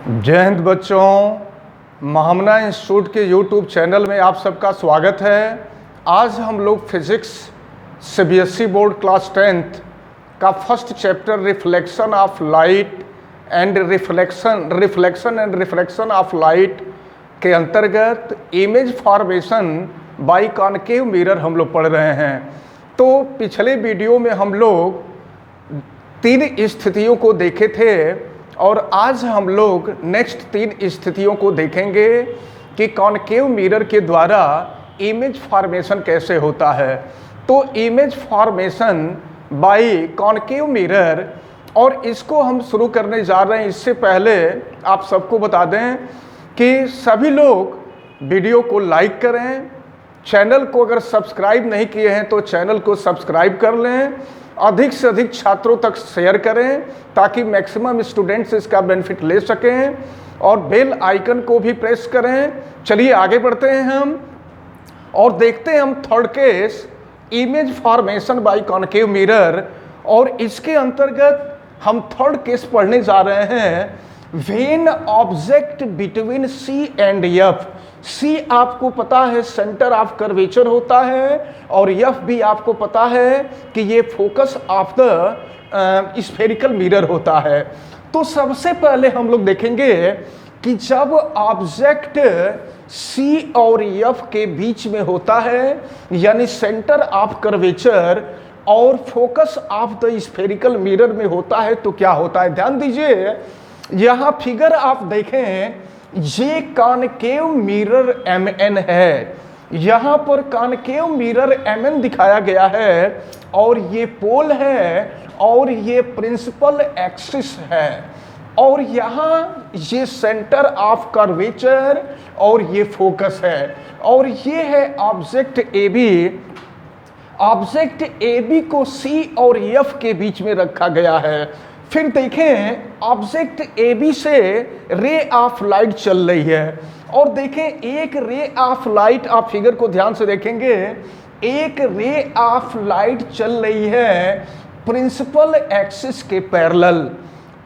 जय हिंद बच्चों, महामना इंस्टीट्यूट के यूट्यूब चैनल में आप सबका स्वागत है। आज हम लोग physics CBSE board class 10th का first chapter reflection of light and reflection of light के अंतर्गत image formation by concave mirror हम लोग पढ़ रहे हैं। तो पिछले वीडियो में हम लोग 3 स्थितियों को देखे थे और आज हम लोग नेक्स्ट 3 स्थितियों को देखेंगे कि कॉनकेव मिरर के द्वारा इमेज फॉर्मेशन कैसे होता है। तो image formation by concave mirror, और इसको हम शुरू करने जा रहे हैं। इससे पहले आप सबको बता दें कि सभी लोग वीडियो को लाइक करें, चैनल को अगर सब्सक्राइब नहीं किए हैं तो चैनल को सब्सक्राइब कर लें, अधिक से अधिक छात्रों तक शेयर करें ताकि मैक्सिमम स्टूडेंट्स इसका बेनिफिट ले सकें, और बेल आइकन को भी प्रेस करें। चलिए आगे बढ़ते हैं हम और देखते हैं हम third case image formation by concave mirror. और इसके अंतर्गत हम थर्ड केस पढ़ने जा रहे हैं when object between C and F. C आपको पता है सेंटर ऑफ कर्वेचर होता है, और एफ भी आपको पता है कि ये focus of the spherical mirror होता है। तो सबसे पहले हम लोग देखेंगे कि जब ऑब्जेक्ट सी और एफ के बीच में होता है, यानी सेंटर ऑफ कर्वेचर और focus of the spherical mirror में होता है, तो क्या होता है। ध्यान दीजिए, यहां फिगर आप देखें, ये कॉनकेव मिरर MN है। यहां पर कॉनकेव मिरर MN दिखाया गया है, और ये पोल है और ये प्रिंसिपल एक्सिस है, और यहां ये सेंटर ऑफ कर्वेचर और ये फोकस है, और ये है ऑब्जेक्ट AB। ऑब्जेक्ट AB को C और F के बीच में रखा गया है। फिर देखें ऑब्जेक्ट AB से रे ऑफ लाइट चल रही है, और देखें एक रे ऑफ लाइट, आप फिगर को ध्यान से देखेंगे, एक रे ऑफ लाइट चल रही है प्रिंसिपल एक्सिस के पैरेलल,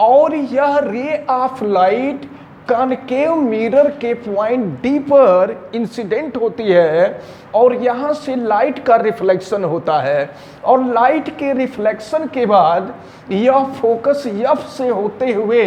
और यह ray of light concave mirror के पॉइंट D पर इंसिडेंट होती है, और यहाँ से लाइट का रिफ्लेक्शन होता है, और लाइट के रिफ्लेक्शन के बाद यह फोकस F से होते हुए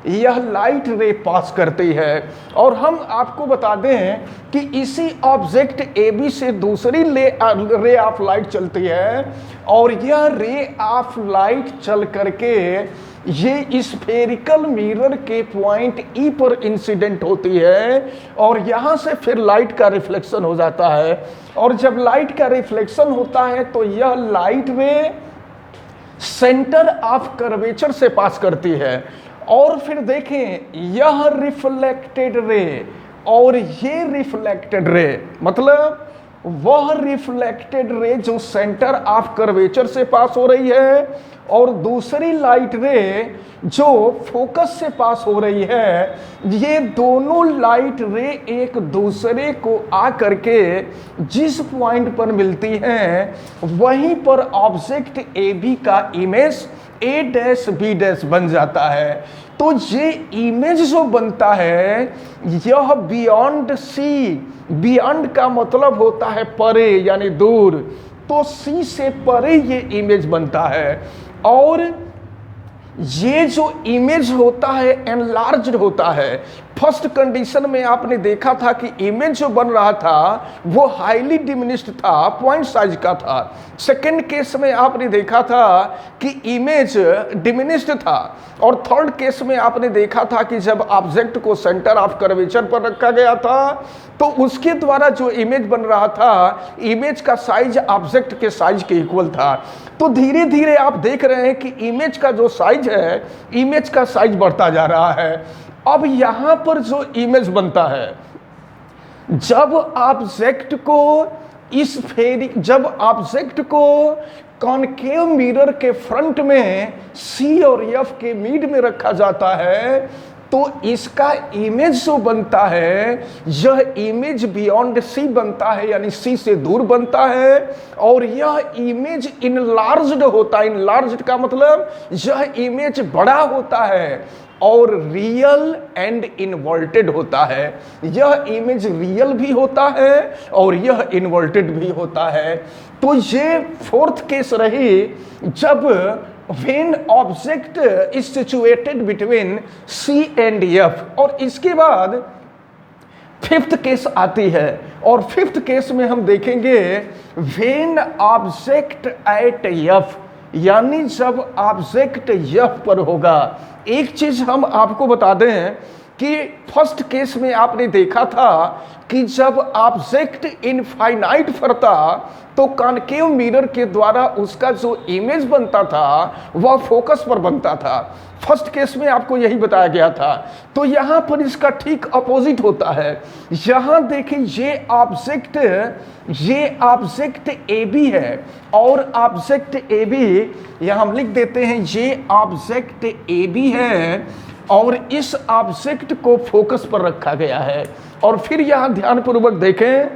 यह लाइट रे पास करती है। और हम आपको बता दें कि इसी ऑब्जेक्ट AB से दूसरी रे ऑफ लाइट चलती है, और यह रे ऑफ लाइट चल करके ये स्फेरिकल मिरर के पॉइंट E पर इंसिडेंट होती है, और यहाँ से फिर लाइट का रिफ्लेक्शन हो जाता है। और जब लाइट का रिफ्लेक्शन होता है तो यह लाइट रे सेंटर ऑफ कर्वेचर से पास करती है, और फिर देखें यह रिफ्लेक्टेड रे और ये रिफ्लेक्टेड रे, मतलब वह रिफ्लेक्टेड रे जो सेंटर ऑफ कर्वेचर से पास हो रही है, और दूसरी लाइट रे जो फोकस से पास हो रही है, ये दोनों लाइट रे एक दूसरे को आकर के जिस पॉइंट पर मिलती हैं, वहीं पर ऑब्जेक्ट AB का इमेज A' B' बन जाता है। तो ये इमेज जो बनता है यह बियॉन्ड सी, बियॉन्ड का मतलब होता है परे यानी दूर, तो सी से परे ये इमेज बनता है, और ये जो इमेज होता है एनलार्ज्ड होता है। फर्स्ट कंडीशन में आपने देखा था कि इमेज जो बन रहा था वो हाईली डिमिनिश्ड था, पॉइंट साइज का था। सेकंड केस में आपने देखा था कि इमेज डिमिनिश्ड था, और थर्ड केस में आपने देखा था कि जब ऑब्जेक्ट को सेंटर ऑफ कर्वेचर पर रखा गया था तो उसके द्वारा जो इमेज बन रहा था, इमेज का साइज ऑब्जेक्ट के साइज के इक्वल था। तो धीरे धीरे आप देख रहे हैं कि इमेज का जो साइज है, इमेज का साइज बढ़ता जा रहा है। अब यहां पर जो इमेज बनता है, जब ऑब्जेक्ट को कॉनकेव मिरर के फ्रंट में C और F के मिड में रखा जाता है, तो इसका इमेज जो बनता है यह इमेज बियॉन्ड C बनता है, यानी C से दूर बनता है, और यह इमेज इनलार्ज्ड होता है। इनलार्ज्ड का मतलब यह इमेज बड़ा होता है, और रियल एंड इन्वर्टेड होता है। यह इमेज रियल भी होता है और यह इन्वर्टेड भी होता है। तो ये फोर्थ केस रही जब when object is situated between C and F। और इसके बाद फिफ्थ केस आती है, और फिफ्थ केस में हम देखेंगे व्हेन ऑब्जेक्ट एट F, यानी जब ऑब्जेक्ट F पर होगा। एक चीज हम आपको बता दें कि फर्स्ट केस में आपने देखा था कि जब ऑब्जेक्ट इनफाइनाइट पर था तो कॉनकेव मिरर के द्वारा उसका जो इमेज बनता था वह फोकस पर बनता था। फर्स्ट केस में आपको यही बताया गया था। तो यहां पर इसका ठीक अपोजिट होता है। यहां देखिए ये ऑब्जेक्ट ए बी है, और ऑब्जेक्ट ए बी यहां हम लिख देते हैं ये ऑब्जेक्ट ए बी है, और इस ऑब्जेक्ट को फोकस पर रखा गया है। और फिर यहां ध्यानपूर्वक देखें,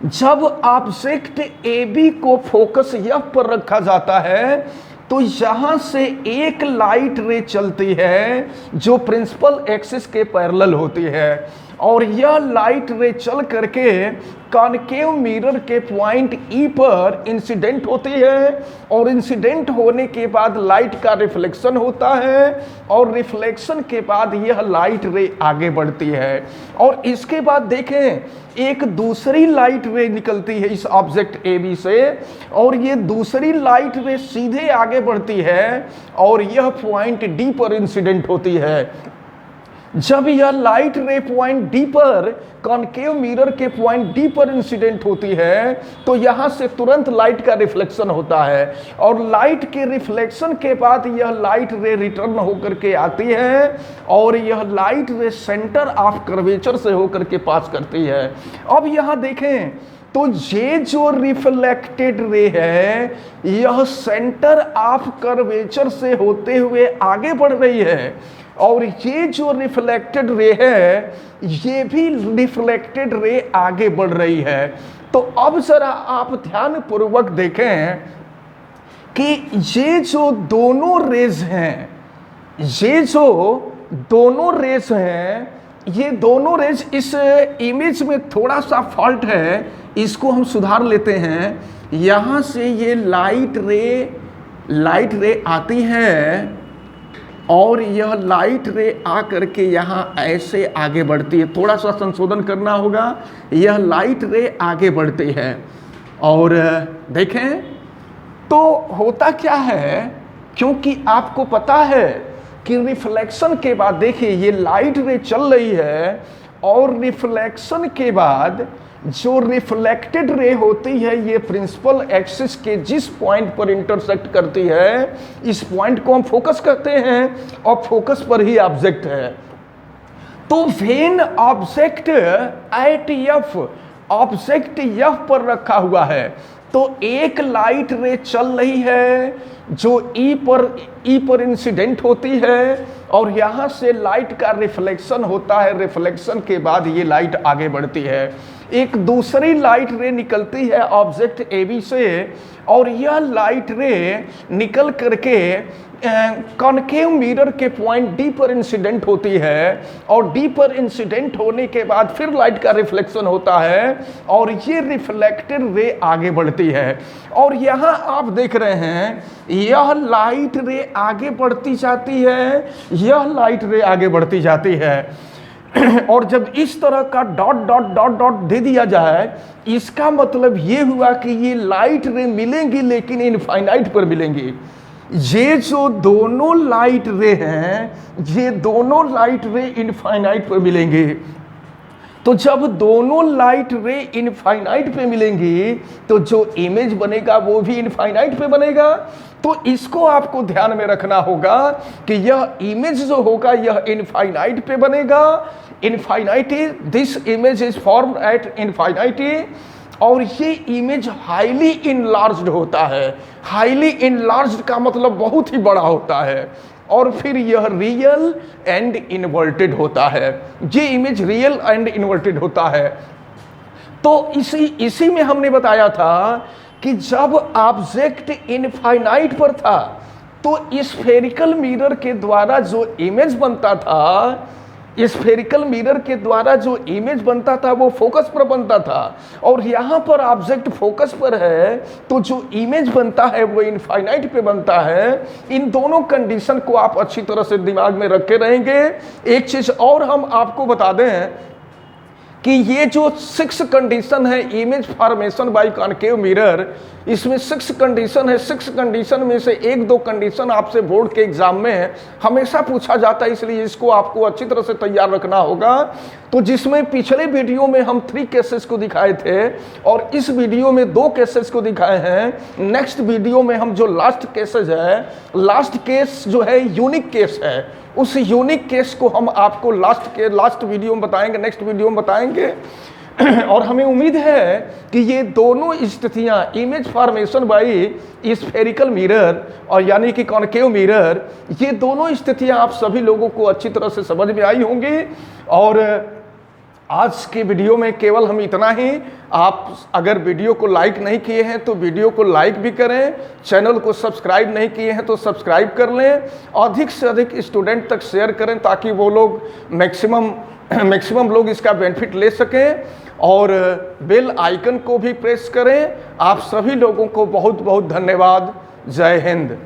जब ऑब्जेक्ट ए बी को फोकस F पर रखा जाता है तो यहां से एक लाइट रे चलती है जो प्रिंसिपल एक्सिस के पैरेलल होती है, और यह लाइट रे चल करके कॉनकेव मिरर के पॉइंट E पर इंसिडेंट होती है, और इंसिडेंट होने के बाद लाइट का रिफ्लेक्शन होता है, और रिफ्लेक्शन के बाद यह लाइट रे आगे बढ़ती है। और इसके बाद देखें एक दूसरी लाइट रे निकलती है इस ऑब्जेक्ट ए बी से, और ये दूसरी लाइट रे सीधे आगे बढ़ती है और यह पॉइंट डी पर इंसिडेंट होती है। जब यह लाइट रे पॉइंट डी पर कॉनकेव मिरर के पॉइंट डी पर इंसिडेंट होती है तो यहां से तुरंत लाइट का रिफ्लेक्शन होता है, और लाइट के रिफ्लेक्शन के बाद यह लाइट रे रिटर्न होकर के आती है, और यह लाइट रे सेंटर ऑफ कर्वेचर से होकर के पास करती है। अब यहां देखें तो ये जो रिफ्लेक्टेड रे है यह सेंटर ऑफ कर्वेचर से होते हुए आगे बढ़ रही है, और ये जो रिफ्लेक्टेड रे है ये भी रिफ्लेक्टेड रे आगे बढ़ रही है। तो अब जरा आप ध्यान पूर्वक देखें कि ये जो दोनों रेज हैं, ये दोनों रेज इस इमेज में थोड़ा सा फॉल्ट है, इसको हम सुधार लेते हैं। यहां से ये लाइट रे आती है, और यह लाइट रे आ करके यहाँ ऐसे आगे बढ़ती है। थोड़ा सा संशोधन करना होगा, यह लाइट रे आगे बढ़ती है। और देखें तो होता क्या है, क्योंकि आपको पता है कि रिफ्लेक्शन के बाद देखिए ये लाइट रे चल रही है, और रिफ्लेक्शन के बाद जो रिफ्लेक्टेड रे होती है ये प्रिंसिपल एक्सिस के जिस पॉइंट पर इंटरसेक्ट करती है इस पॉइंट को हम फोकस कहते हैं, और फोकस पर ही ऑब्जेक्ट है। तो when object at F, object F पर रखा हुआ है तो एक लाइट रे चल रही है जो E पर इंसिडेंट होती है, और यहाँ से लाइट का रिफ्लेक्शन होता है। रिफ्लेक्शन के बाद ये लाइट आगे बढ़ती है। एक दूसरी लाइट रे निकलती है ऑब्जेक्ट ए बी से, और यह लाइट रे निकल करके कॉनकेव मिरर के पॉइंट डी पर इंसिडेंट होती है, और डी पर इंसिडेंट होने के बाद फिर लाइट का रिफ्लेक्शन होता है, और ये रिफ्लेक्टेड रे आगे बढ़ती है। और यहाँ आप देख रहे हैं यह लाइट रे आगे बढ़ती जाती है, यह लाइट रे आगे बढ़ती जाती है। और जब इस तरह का डॉट डॉट डॉट डॉट दे दिया जाए, इसका मतलब ये हुआ कि ये लाइट रे मिलेंगी लेकिन इनफाइनाइट पर मिलेंगी। ये जो दोनों लाइट रे हैं ये दोनों लाइट रे इनफाइनाइट पर मिलेंगी। तो जब दोनों लाइट रे इनफाइनाइट पे मिलेंगी तो जो इमेज बनेगा वो भी इनफाइनाइट पे बनेगा। तो इसको आपको ध्यान में रखना होगा कि यह इमेज जो होगा यह इनफाइनाइट पे बनेगा। Infinity, this image is formed at infinity, और ये इमेज हाईली इनलार्ज्ड होता है। हाईली इनलार्ज्ड का मतलब बहुत ही बड़ा होता है, और फिर यह रियल एंड इन्वर्टेड होता है। ये इमेज रियल एंड इन्वर्टेड होता है। तो इसी में हमने बताया था कि जब ऑब्जेक्ट इनफाइनाइट पर था तो स्फेरिकल मिरर के द्वारा जो इमेज बनता था, स्फेरिकल मिरर के द्वारा जो इमेज बनता था वो फोकस पर बनता था, और यहाँ पर ऑब्जेक्ट फोकस पर है तो जो इमेज बनता है वो इनफाइनाइट पे बनता है। इन दोनों कंडीशन को आप अच्छी तरह से दिमाग में रखे रहेंगे। एक चीज और हम आपको बता दें कि ये जो 6 कंडीशन है image formation by concave mirror, इसमें 6 कंडीशन है। 6 कंडीशन में से 1-2 कंडीशन आपसे बोर्ड के एग्जाम में हमेशा पूछा जाता है, इसलिए इसको आपको अच्छी तरह से तैयार रखना होगा। तो जिसमें पिछले वीडियो में हम 3 केसेस को दिखाए थे और इस वीडियो में 2 केसेस को दिखाए हैं। नेक्स्ट वीडियो में हम जो लास्ट केसेस है, लास्ट केस जो है यूनिक केस है, उस यूनिक केस को हम आपको लास्ट वीडियो में बताएंगे, नेक्स्ट वीडियो में बताएंगे। और हमें उम्मीद है कि ये दोनों स्थितियां, image formation by spherical mirror और यानी कि कॉनकेव मिरर, ये दोनों स्थितियां आप सभी लोगों को अच्छी तरह से समझ में आई होंगी। और आज के वीडियो में केवल हम इतना ही। आप अगर वीडियो को लाइक नहीं किए हैं तो वीडियो को लाइक भी करें, चैनल को सब्सक्राइब नहीं किए हैं तो सब्सक्राइब कर लें, अधिक से अधिक स्टूडेंट तक शेयर करें ताकि वो लोग मैक्सिमम लोग इसका बेनिफिट ले सकें, और बेल आइकन को भी प्रेस करें। आप सभी लोगों को बहुत बहुत धन्यवाद। जय हिंद।